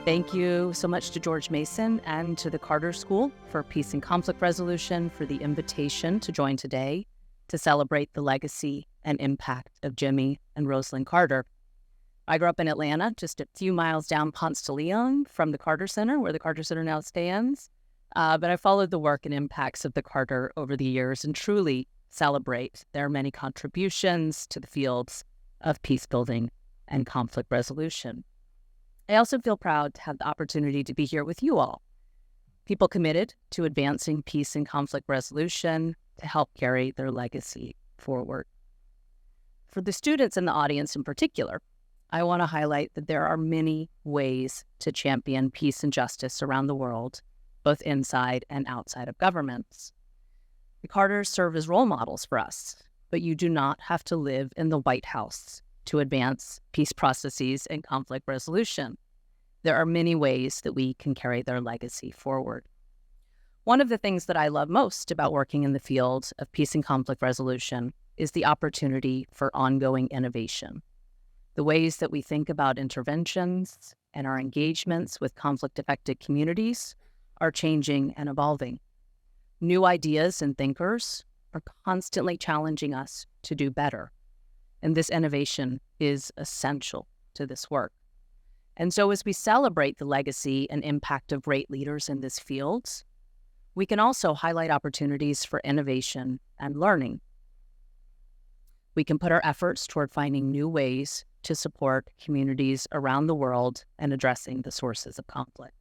Thank you so much to George Mason and to the Carter School for Peace and Conflict Resolution for the invitation to join today to celebrate the legacy and impact of Jimmy and Rosalynn Carter. I grew up in Atlanta, just a few miles down Ponce de Leon from the Carter Center, where the Carter Center now stands. But I followed the work and impacts of the Carter over the years and truly celebrate their many contributions to the fields of peace building and conflict resolution. I also feel proud to have the opportunity to be here with you all, people committed to advancing peace and conflict resolution to help carry their legacy forward. For the students in the audience in particular, I want to highlight that there are many ways to champion peace and justice around the world, both inside and outside of governments. The Carters serve as role models for us, but you do not have to live in the White House to advance peace processes and conflict resolution. There are many ways that we can carry their legacy forward. One of the things that I love most about working in the field of peace and conflict resolution is the opportunity for ongoing innovation. The ways that we think about interventions and our engagements with conflict-affected communities are changing and evolving. New ideas and thinkers are constantly challenging us to do better, and this innovation is essential to this work. And so as we celebrate the legacy and impact of great leaders in this field, we can also highlight opportunities for innovation and learning. We can put our efforts toward finding new ways to support communities around the world and addressing the sources of conflict.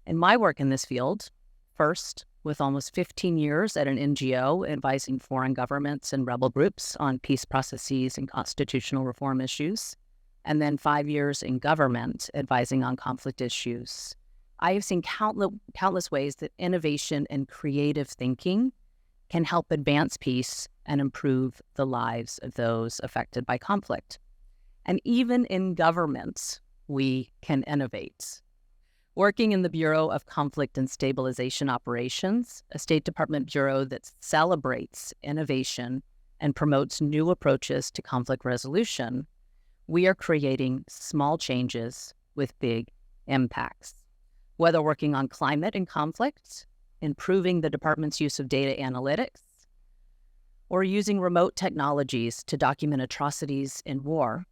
In my work in this field, first, with almost 15 years at an NGO advising foreign governments and rebel groups on peace processes and constitutional reform issues, and then 5 years in government advising on conflict issues, I have seen countless ways that innovation and creative thinking can help advance peace and improve the lives of those affected by conflict. And even in governments, we can innovate. Working in the Bureau of Conflict and Stabilization Operations, a State Department bureau that celebrates innovation and promotes new approaches to conflict resolution, we are creating small changes with big impacts. Whether working on climate and conflict, improving the department's use of data analytics, or using remote technologies to document atrocities in war,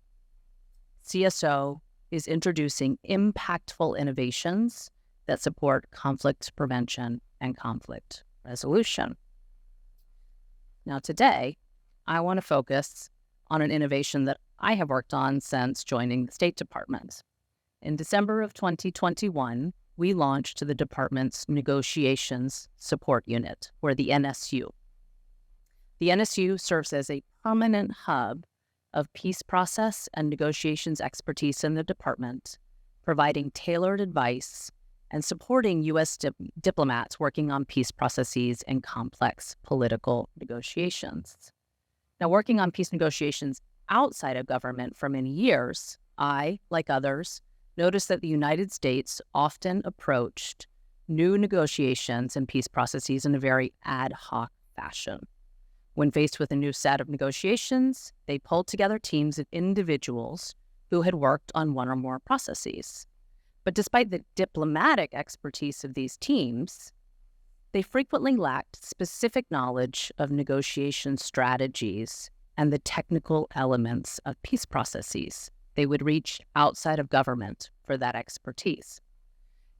CSO is introducing impactful innovations that support conflict prevention and conflict resolution. Now today, I want to focus on an innovation that I have worked on since joining the State Department. In December of 2021, we launched the department's Negotiations Support Unit, or the NSU. The NSU serves as a permanent hub of peace process and negotiations expertise in the department, providing tailored advice and supporting U.S. diplomats working on peace processes and complex political negotiations. Now, working on peace negotiations outside of government for many years, I, like others, noticed that the United States often approached new negotiations and peace processes in a very ad hoc fashion. When faced with a new set of negotiations, they pulled together teams of individuals who had worked on one or more processes. But despite the diplomatic expertise of these teams, they frequently lacked specific knowledge of negotiation strategies and the technical elements of peace processes. They would reach outside of government for that expertise.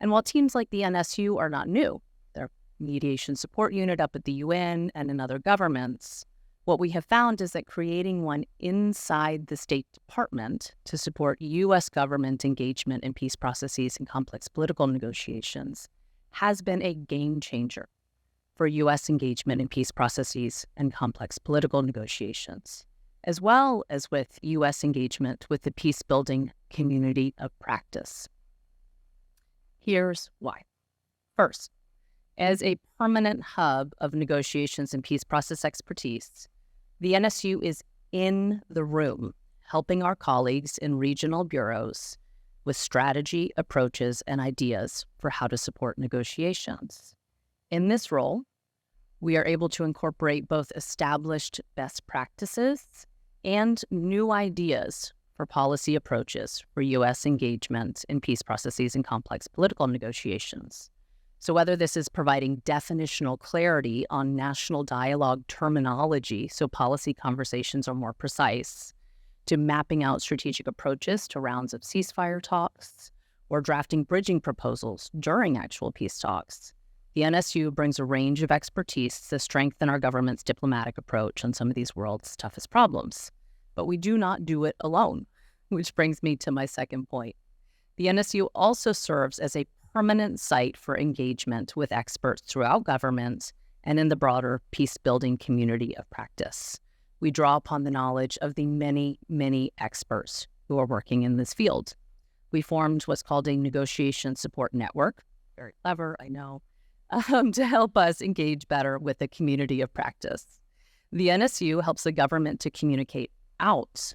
And while teams like the NSU are not new, they're mediation support unit up at the UN and in other governments, what we have found is that creating one inside the State Department to support U.S. government engagement in peace processes and complex political negotiations has been a game changer for U.S. engagement in peace processes and complex political negotiations, as well as with U.S. engagement with the peace-building community of practice. Here's why. First, as a permanent hub of negotiations and peace process expertise, the NSU is in the room, helping our colleagues in regional bureaus with strategy, approaches, and ideas for how to support negotiations. In this role, we are able to incorporate both established best practices and new ideas for policy approaches for U.S. engagement in peace processes and complex political negotiations. So whether this is providing definitional clarity on national dialogue terminology so policy conversations are more precise, to mapping out strategic approaches to rounds of ceasefire talks, or drafting bridging proposals during actual peace talks, the NSU brings a range of expertise to strengthen our government's diplomatic approach on some of these world's toughest problems. But we do not do it alone, which brings me to my second point. The NSU also serves as a permanent site for engagement with experts throughout government and in the broader peace-building community of practice. We draw upon the knowledge of the many, many experts who are working in this field. We formed what's called a negotiation support network, very clever, I know, to help us engage better with the community of practice. The NSU helps the government to communicate out,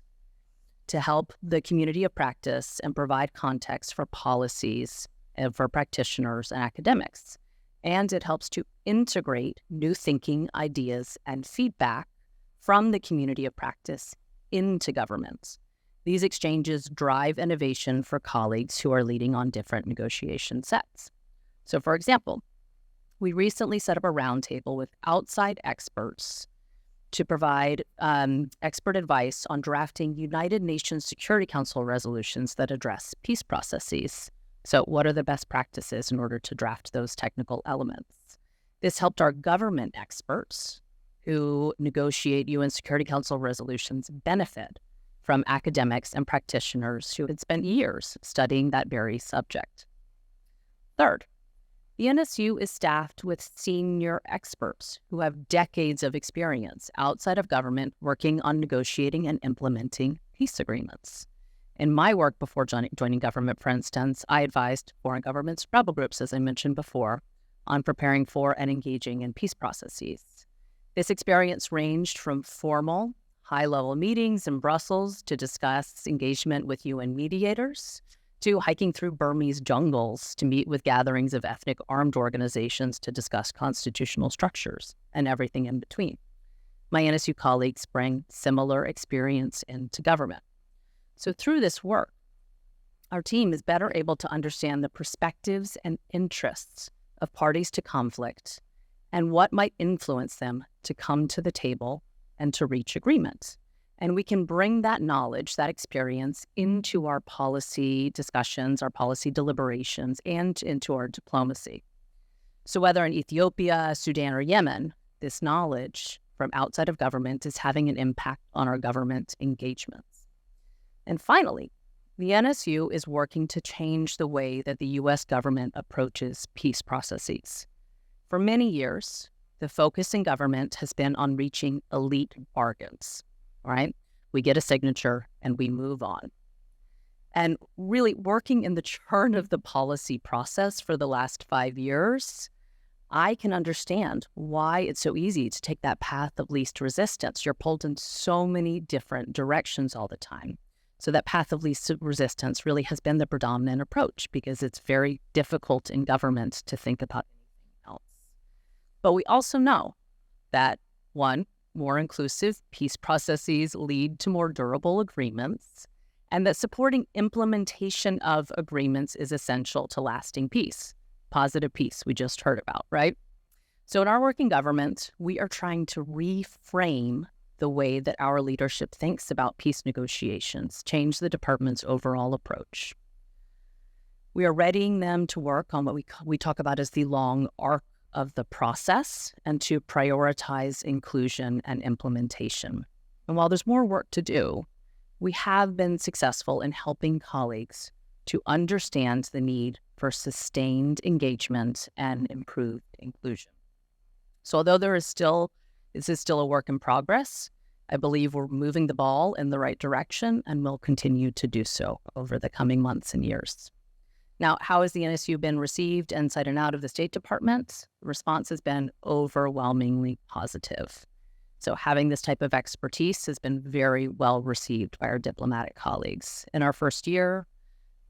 to help the community of practice and provide context for policies and for practitioners and academics. And it helps to integrate new thinking, ideas, and feedback from the community of practice into government. These exchanges drive innovation for colleagues who are leading on different negotiation sets. So, for example, we recently set up a roundtable with outside experts to provide expert advice on drafting United Nations Security Council resolutions that address peace processes. So what are the best practices in order to draft those technical elements? This helped our government experts who negotiate UN Security Council resolutions benefit from academics and practitioners who had spent years studying that very subject. Third, the NSU is staffed with senior experts who have decades of experience outside of government working on negotiating and implementing peace agreements. In my work before joining government, for instance, I advised foreign governments, rebel groups, as I mentioned before, on preparing for and engaging in peace processes. This experience ranged from formal, high-level meetings in Brussels to discuss engagement with UN mediators, to hiking through Burmese jungles to meet with gatherings of ethnic armed organizations to discuss constitutional structures, and everything in between. My NSU colleagues bring similar experience into government. So through this work, our team is better able to understand the perspectives and interests of parties to conflict and what might influence them to come to the table and to reach agreement. And we can bring that knowledge, that experience, into our policy discussions, our policy deliberations, and into our diplomacy. So whether in Ethiopia, Sudan, or Yemen, this knowledge from outside of government is having an impact on our government engagements. And finally, the NSU is working to change the way that the U.S. government approaches peace processes. For many years, the focus in government has been on reaching elite bargains. Right? We get a signature and we move on. And really working in the churn of the policy process for the last 5 years, I can understand why it's so easy to take that path of least resistance. You're pulled in so many different directions all the time. So that path of least resistance really has been the predominant approach because it's very difficult in government to think about anything else. But we also know that, one, more inclusive peace processes lead to more durable agreements, and that supporting implementation of agreements is essential to lasting peace, positive peace we just heard about, right? So in our work in government, we are trying to reframe the way that our leadership thinks about peace negotiations, change the department's overall approach. We are readying them to work on what we talk about as the long arc of the process and to prioritize inclusion and implementation. And while there's more work to do, we have been successful in helping colleagues to understand the need for sustained engagement and improved inclusion. So although this is still a work in progress, I believe we're moving the ball in the right direction and will continue to do so over the coming months and years. Now, how has the NSU been received inside and out of the State Department? The response has been overwhelmingly positive. So having this type of expertise has been very well received by our diplomatic colleagues. In our first year,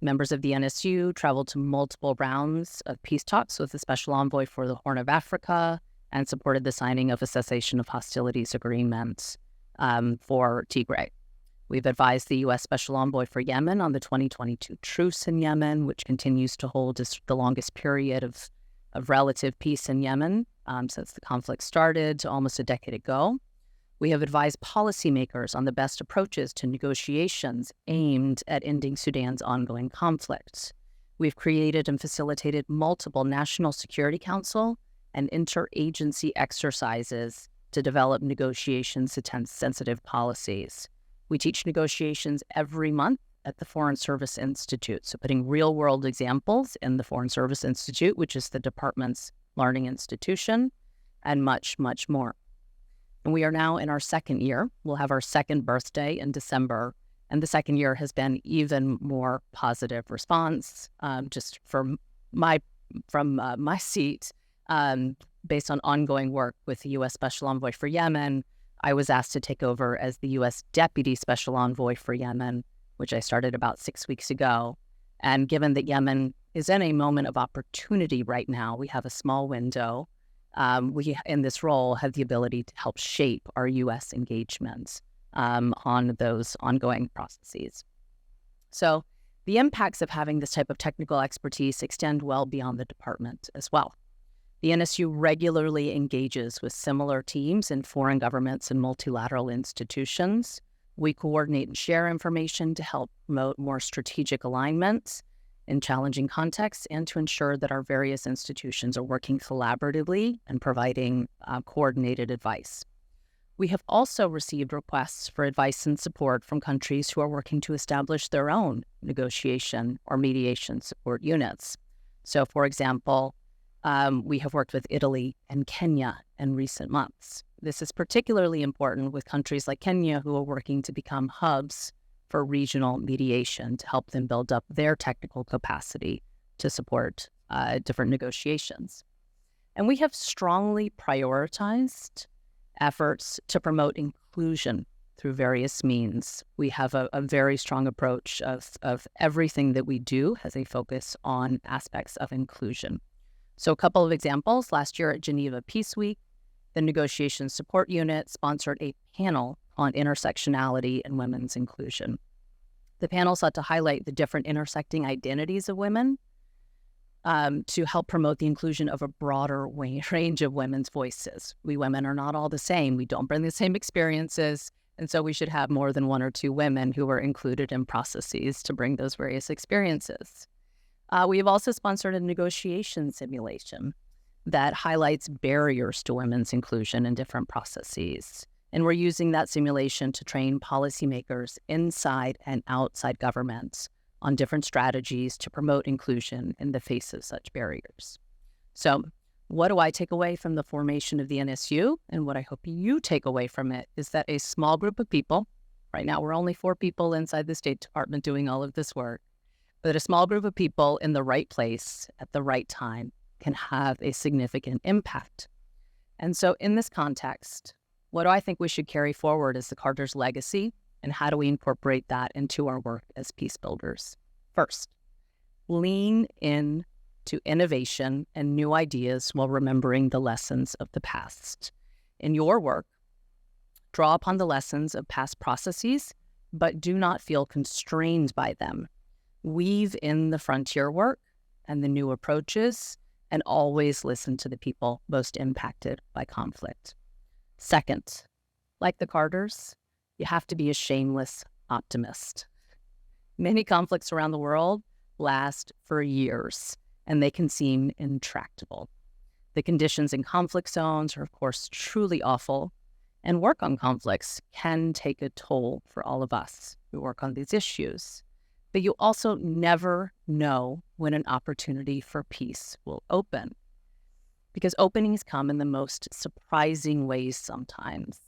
members of the NSU traveled to multiple rounds of peace talks with the Special Envoy for the Horn of Africa and supported the signing of a cessation of hostilities agreement for Tigray. We've advised the U.S. Special Envoy for Yemen on the 2022 truce in Yemen, which continues to hold the longest period of relative peace in Yemen since the conflict started almost a decade ago. We have advised policymakers on the best approaches to negotiations aimed at ending Sudan's ongoing conflict. We've created and facilitated multiple National Security Council and interagency exercises to develop negotiation-sensitive policies. We teach negotiations every month at the Foreign Service Institute, so putting real-world examples in the Foreign Service Institute, which is the department's learning institution, and much, much more. And we are now in our second year. We'll have our second birthday in December, and the second year has been even more positive response. Just from my seat, based on ongoing work with the U.S. Special Envoy for Yemen, I was asked to take over as the U.S. Deputy Special Envoy for Yemen, which I started about 6 weeks ago. And given that Yemen is in a moment of opportunity right now, we have a small window. We, in this role, have the ability to help shape our U.S. engagements on those ongoing processes. So the impacts of having this type of technical expertise extend well beyond the department as well. The NSU regularly engages with similar teams in foreign governments and multilateral institutions. We coordinate and share information to help promote more strategic alignments in challenging contexts and to ensure that our various institutions are working collaboratively and providing coordinated advice. We have also received requests for advice and support from countries who are working to establish their own negotiation or mediation support units. So, for example, we have worked with Italy and Kenya in recent months. This is particularly important with countries like Kenya who are working to become hubs for regional mediation to help them build up their technical capacity to support different negotiations. And we have strongly prioritized efforts to promote inclusion through various means. We have a very strong approach of everything that we do has a focus on aspects of inclusion. So a couple of examples. Last year at Geneva Peace Week, the Negotiation Support Unit sponsored a panel on intersectionality and women's inclusion. The panel sought to highlight the different intersecting identities of women to help promote the inclusion of a broader range of women's voices. We women are not all the same. We don't bring the same experiences, and so we should have more than one or two women who are included in processes to bring those various experiences. We have also sponsored a negotiation simulation that highlights barriers to women's inclusion in different processes. And we're using that simulation to train policymakers inside and outside governments on different strategies to promote inclusion in the face of such barriers. So what do I take away from the formation of the NSU? And what I hope you take away from it is that a small group of people, right now we're only 4 people inside the State Department doing all of this work, but a small group of people in the right place at the right time can have a significant impact. And so in this context, what do I think we should carry forward as the Carter's legacy, and how do we incorporate that into our work as peace builders? First, lean in to innovation and new ideas while remembering the lessons of the past. In your work, draw upon the lessons of past processes, but do not feel constrained by them. Weave in the frontier work and the new approaches, and always listen to the people most impacted by conflict. Second, like the Carters, you have to be a shameless optimist. Many conflicts around the world last for years, and they can seem intractable. The conditions in conflict zones are, of course, truly awful, and work on conflicts can take a toll for all of us who work on these issues. But you also never know when an opportunity for peace will open, because openings come in the most surprising ways sometimes.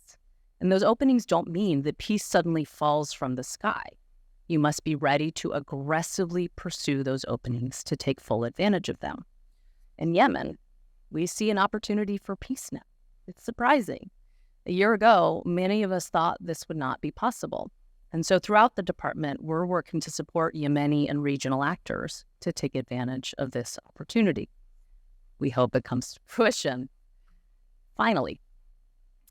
And those openings don't mean that peace suddenly falls from the sky. You must be ready to aggressively pursue those openings to take full advantage of them. In Yemen, we see an opportunity for peace now. It's surprising. A year ago, many of us thought this would not be possible. And so throughout the department, we're working to support Yemeni and regional actors to take advantage of this opportunity. We hope it comes to fruition. Finally,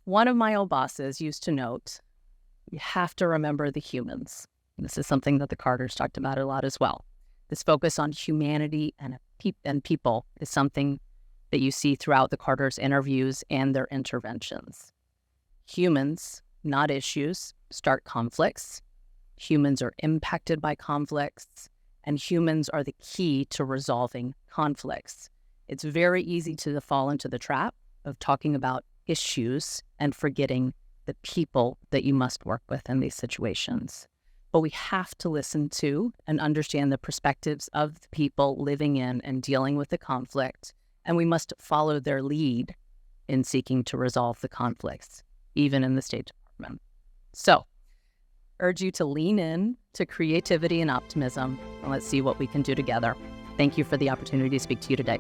one of my old bosses used to note you have to remember the humans. This is something that the Carters talked about a lot as well. This focus on humanity and people is something that you see throughout the Carters' interviews and their interventions. Humans, not issues, start conflicts. Humans are impacted by conflicts, and humans are the key to resolving conflicts. It's very easy to fall into the trap of talking about issues and forgetting the people that you must work with in these situations. But we have to listen to and understand the perspectives of the people living in and dealing with the conflict, and we must follow their lead in seeking to resolve the conflicts, even in the State Department. So, urge you to lean in to creativity and optimism, and let's see what we can do together. Thank you for the opportunity to speak to you today.